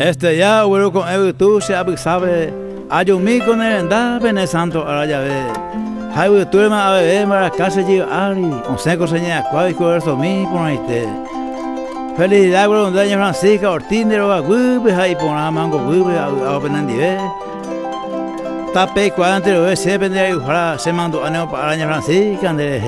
Ya, güero, con el tú se sabe. Ayumi con el anda, bene santo, ahora ya ve. Hay güey, tú eres más a beber, para casa llega Ari. Un seco señal, cuál es eso mi, por ahí te. Felicidad, güero, un daño Francisca, Ortín de Roga, güey, ahí por una mango, güey, a Penandive. Tape, cuadrante, lo ve, se vendría y ojalá se mandó a Neo para Araña Francisca, Andrés.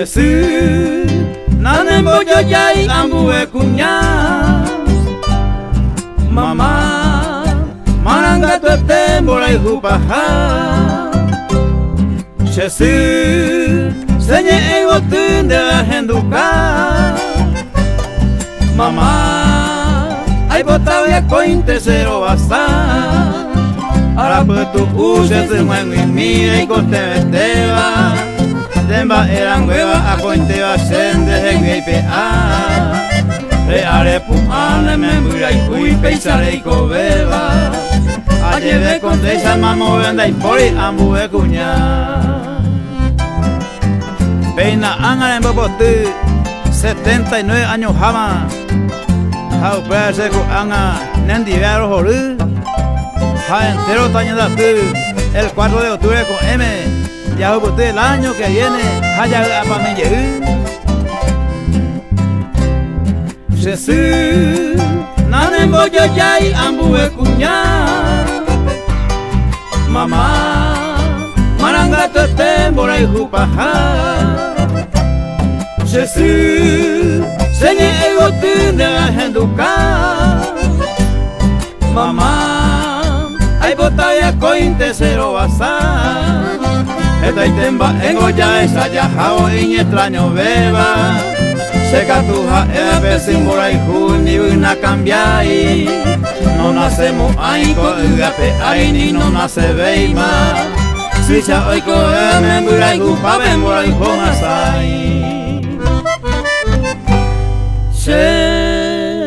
Jesús, nane boyo yai ambue kunyas. Mamá, maranga tuete borai hupaha. Jesús, señe ego tunde la henduka. Mamá, ay botao ya cointe cero basta. Ahora pues tu use se mueve mira y coste vesteva. Demba eran huevas a cointeba sende de a reare pumane me mura y fui pensaré y cobeba a lleve con esa mamo venda y pori ambue cuña peina anga en bobotu 79 años jama jau prese ko anga nendi vero horu ja entero taño da tu el 4 de octubre con M. Ya usted el año que viene, haya para mí Jesús, nane boyo yai ambue cuña. Mamá, maranga te bora y jupaja. Jesús, señe ego tunde la henduka. Mamá, ay botaya cointe cero basa. Esta itemba engo ya esa ya jao en extraño beba. Se catuja el pesimbora y juni una cambiai. No nacemos ahí con el gape ahí ni no nace beima. Si ya hoy con el membura y jupa membura y con asai.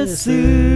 Jesús.